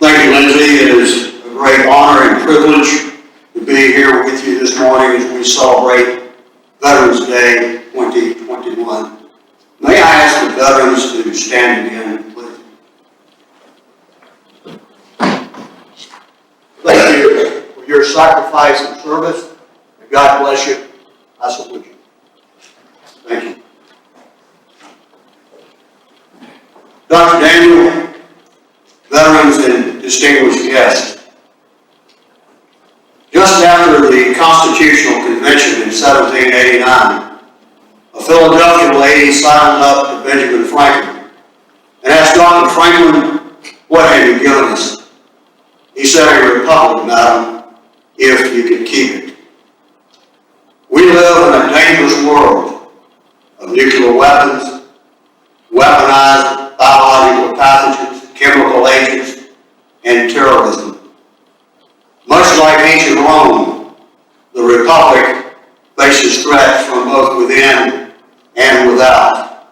Thank you, Lindsay. It is a great honor and privilege to be here with you this morning as we celebrate Veterans Day 2021. May I ask the veterans to stand again, please? Thank you for your sacrifice and service. And God bless you. I salute you. Thank you. Dr. Daniel, veterans and distinguished guests, just after the Constitutional Convention in 1789, a Philadelphia lady sidled up to Benjamin Franklin and asked Dr. Franklin, "What have you given us?" He said, "A republic, madam, if you can keep it." We live in a dangerous world of nuclear weapons, weaponized biological pathogens, chemical agents, and terrorism. Much like ancient Rome, the Republic faces threats from both within and without.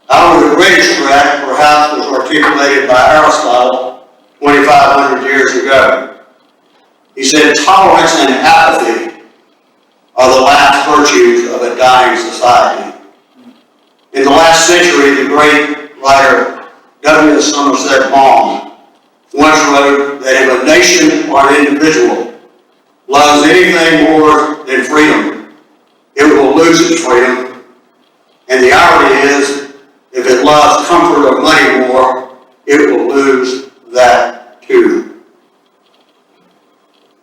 However, the greatest threat perhaps was articulated by Aristotle 2,500 years ago. He said, "Tolerance and apathy are the last virtues of a dying society." In the last century, the great writer W. Somerset Maugham once wrote that if a nation or an individual loves anything more than freedom, it will lose its freedom. And the irony is, if it loves comfort or money more, it will lose that too.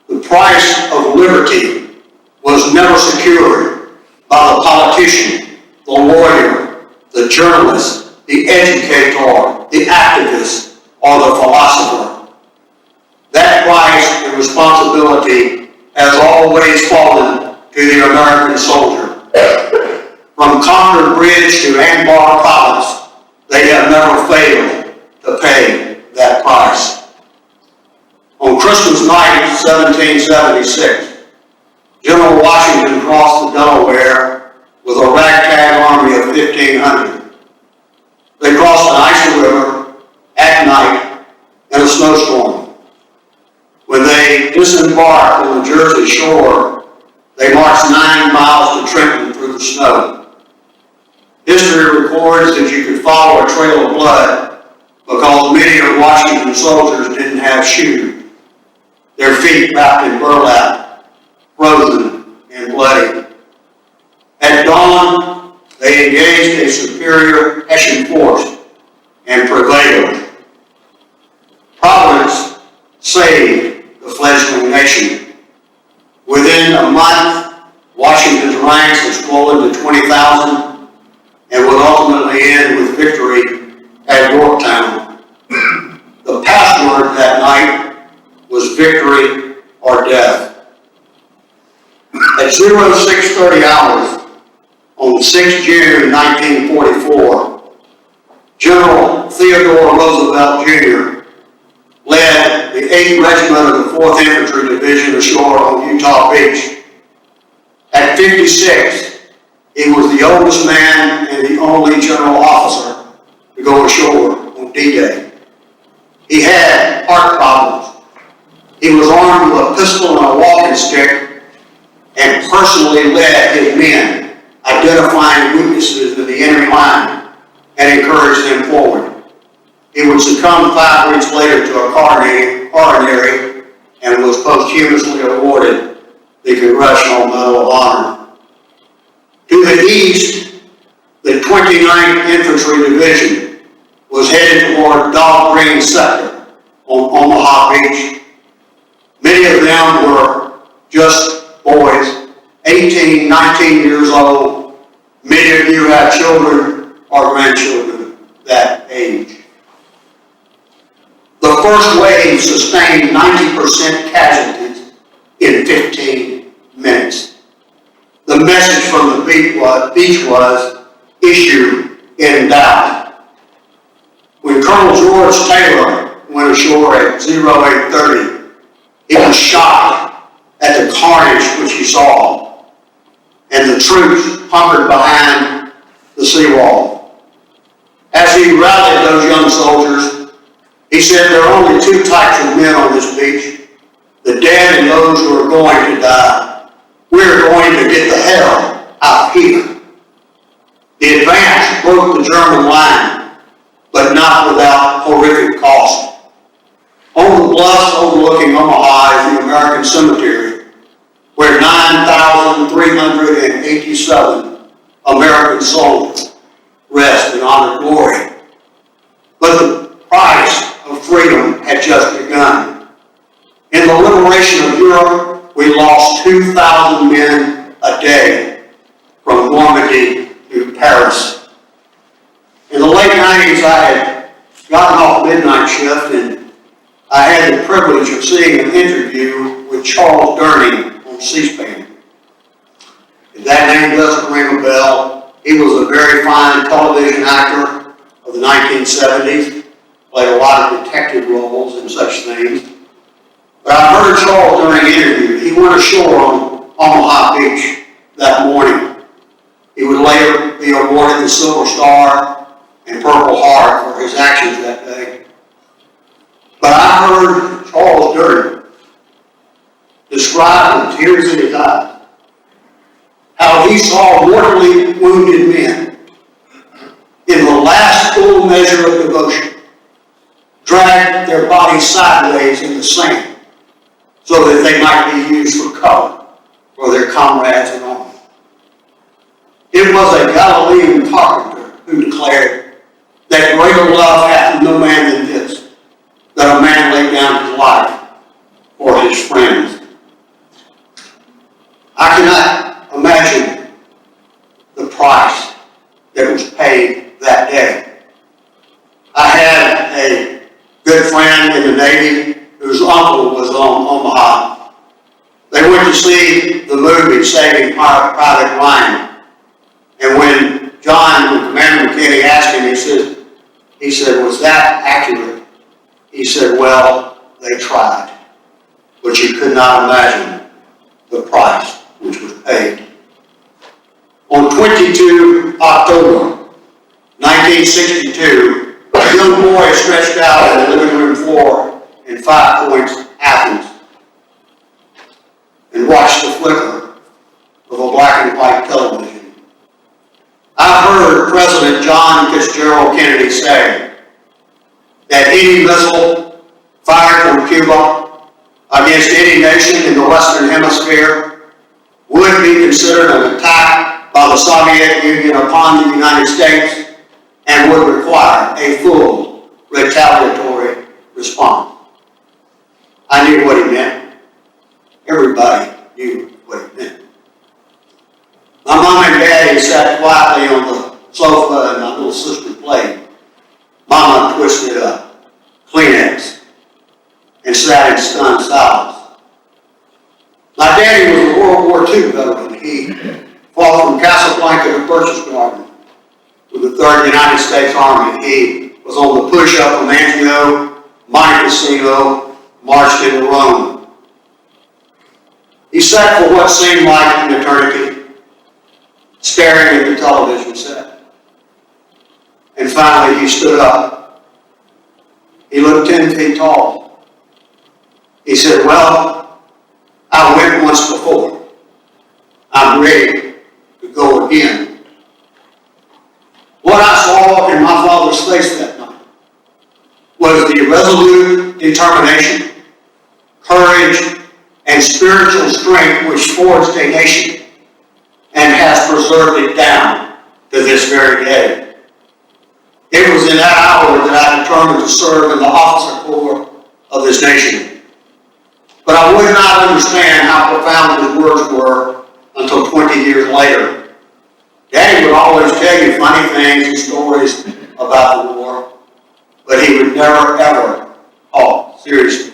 The price of liberty was never secured by the politician, the lawyer, the journalist, the educator, the activist, or the philosopher. That price and responsibility has always fallen to the American soldier. From Concord Bridge to Anbar Province, they have never failed to pay that price. On Christmas night, 1776, General Washington crossed the Delaware with a ragtag army of 1,500. They crossed an icy river at night in a snowstorm. When they disembarked on the Jersey shore, they marched 9 miles to Trenton through the snow. History records that you could follow a trail of blood because many of Washington's soldiers didn't have shoes, their feet wrapped in burlap, frozen and bloody. At dawn, they engaged a superior Hessian force and prevailed. Providence saved the fledgling nation. Within a month, Washington's ranks had swollen to 20,000 and would ultimately end with victory at Yorktown. The password that night was victory or death. At 0630 hours on 6 June 1944, General Theodore Roosevelt Jr. led the 8th Regiment of the 4th Infantry Division ashore on Utah Beach. At 56, he was the oldest man and the only general officer to go ashore on D-Day. He had heart problems. He was armed with a pistol and a walking stick and personally led his men, identifying weaknesses in the enemy line and encouraged them forward. He would succumb 5 weeks later to a coronary and was posthumously awarded the Congressional Medal of Honor. To the east, the 29th Infantry Division was headed toward Dog Green Sector on Omaha Beach. Many of them were just boys, 18, 19 years old. Many of you have children or grandchildren that age. The first wave sustained 90% casualties in 15 minutes. The message from the beach was, issue in doubt. When Colonel George Taylor went ashore at 0830, he was shocked at the carnage which he saw and the troops hunkered behind the seawall. As he rallied those young soldiers, He said there are only two types of men on this beach, the dead and those who are going to die. We're going to get the hell out of here. The advance broke the German line, but not without horrific cost. On the bluffs overlooking Omaha is the American Cemetery, where 9,387 American soldiers rest in honored glory. But the price of freedom had just begun. In the liberation of Europe, we lost 2,000 men a day from Normandy to Paris. In the late 90s, I had gotten off midnight shift, and I had the privilege of seeing an interview with Charles Durning on C-SPAN. If that name doesn't ring a bell, he was a very fine television actor of the 1970s, played a lot of detective roles and such things. But I heard Charles during an interview. He went ashore on Omaha Beach that morning. He would later be awarded the Silver Star and Purple Heart for his actions that day. But I heard Charles Durning describe with tears in his eyes how he saw mortally wounded men in the last full measure of devotion drag their bodies sideways in the sand so that they might be used for cover for their comrades in arms. It was a Galilean carpenter who declared that greater love hath no man than this, that a man lay down his life for his friends. I cannot imagine the price that was paid that day. I had a good friend in the Navy whose uncle was on Omaha. They went to see the movie Saving Private Ryan. And when Commander McKinney asked him, he said, was that accurate? He said, well, they tried. But you could not imagine the price which was paid. On 22 October 1962, a young boy stretched out on the living room floor in 5 Points, Athens, and watched the flicker of a black and white television. I heard President John Fitzgerald Kennedy say that any missile fired from Cuba against any nation in the Western Hemisphere would be considered an attack by the Soviet Union upon the United States and would require a full retaliatory response. I knew what he meant. Everybody knew what he meant. My mom and daddy sat quietly on the sofa and my little sister played. Mama twisted a Kleenex and sat in stunned silence. My daddy was a World War II veteran. He fought from Casablanca to Purchase Garden with the 3rd United States Army. He was on the push-up from Angio, Monte Cassino, marched into Rome. He sat for what seemed like an eternity, staring at the television set. And finally he stood up. He looked 10 feet tall. He said, well, I went once before. I'm ready to go again. What I saw in my father's face that night was the resolute determination, courage, and spiritual strength which forged a nation and has preserved it down to this very day. It was in that hour that I determined to serve in the officer corps of this nation. But I would not understand how profound his words were until 20 years later. Daddy would always tell you funny things and stories about the war, but he would never, ever talk seriously.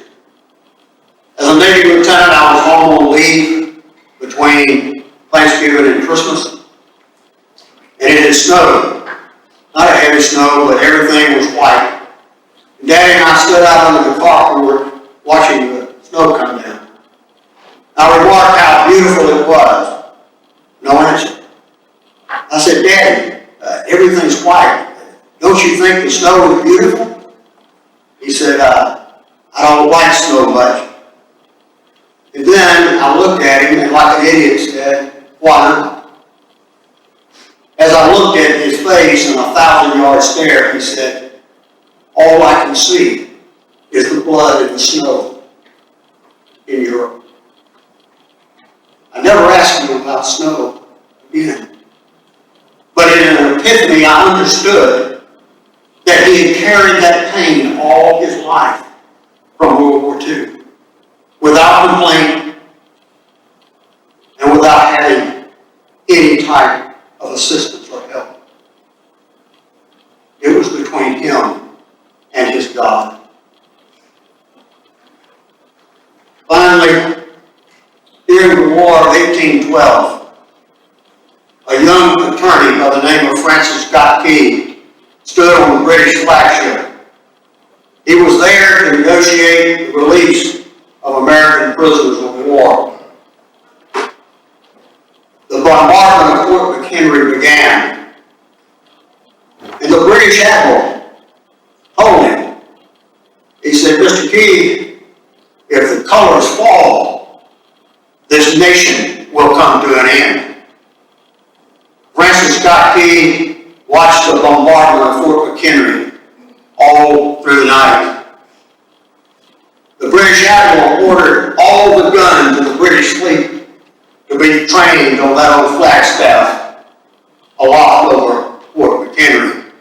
As a Navy lieutenant, I was home on leave between Thanksgiving and Christmas, and it had snowed. Not a heavy snow, but everything was white. And Daddy and I stood out under the carport watching the snow come down. I remarked how beautiful it was. No answer. I said, Daddy, everything's white. Don't you think the snow is beautiful? He said, I don't like snow much. And then I looked at him and like an idiot said, why not? As I looked at his face in a 1,000-yard stare, he said, all I can see is the blood and the snow in Europe. I never asked him about snow again. But in an epiphany, I understood that he had carried that pain all his life from World War II, without complaint and without having any type of assistance or help. It was between him and his God. Finally, during the War of 1812, a young attorney by the name of Francis Scott Key stood on the British flagship. He was there to negotiate the release of American prisoners of war. The bombardment of Fort McHenry began, and the British admiral told him, he said, Mr. Key, if the colors fall, this nation will come to an end. Francis Scott Key watched the bombardment of Fort McHenry all through the night. The British admiral ordered all the guns in the British fleet to be trained on that old flagstaff aloft over Fort McHenry.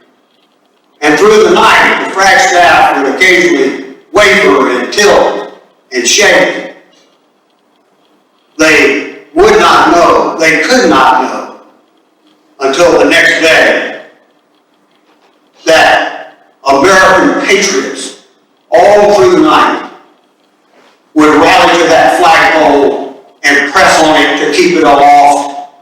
And through the night, the flagstaff would occasionally waver and tilt and shake. They would not know, they could not know until the next day that American patriots all through the night would rally to that flagpole and press on it to keep it aloft,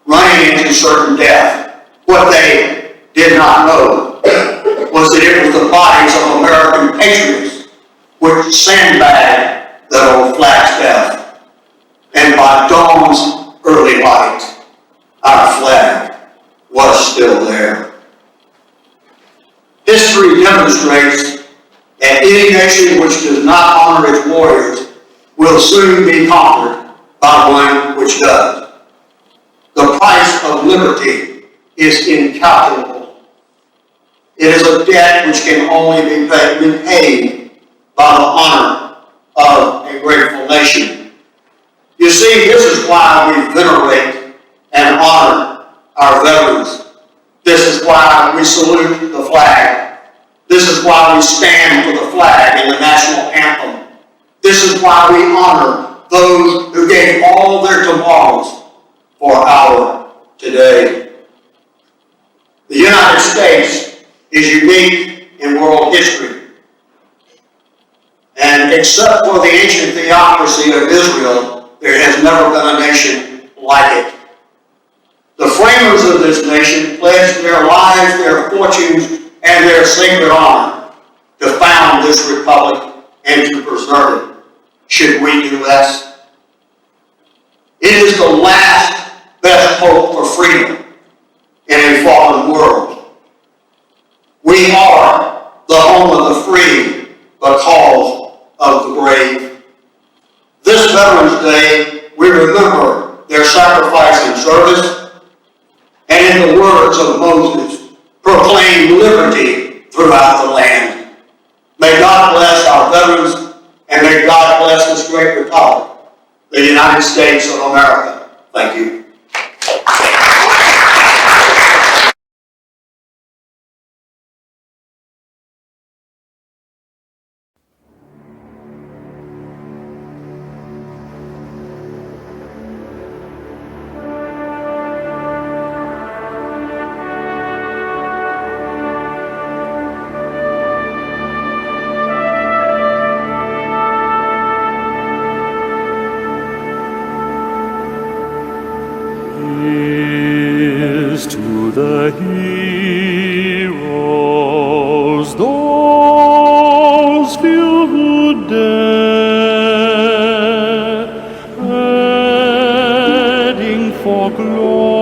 running into certain death. What they did not know was that it was the bodies of American patriots which sandbagged that old flagstaff. And by dawn's early light, our flag was still there. History demonstrates that any nation which does not honor its warriors will soon be conquered by one which does. The price of liberty is incalculable. It is a debt which can only be paid by the honor of a grateful nation. You see, this is why we venerate and honor our veterans. This is why we salute the flag. This is why we stand for the flag and the national anthem. This is why we honor those who gave all their tomorrows for our today. The United States is unique in world history. And except for the ancient theocracy of Israel, there has never been a nation like it. The framers of this nation pledged their lives, their fortunes, and their sacred honor to found this republic and to preserve it. Should we do less? It is the last best hope for freedom in a fallen world. We are the home of the free because of the brave. This Veterans Day, we remember their sacrifice and service, and in the words of Moses, proclaim liberty throughout the land. May God bless our veterans, and may God bless this great republic, the United States of America. Thank you. To the heroes, those few who dare, heading for glory.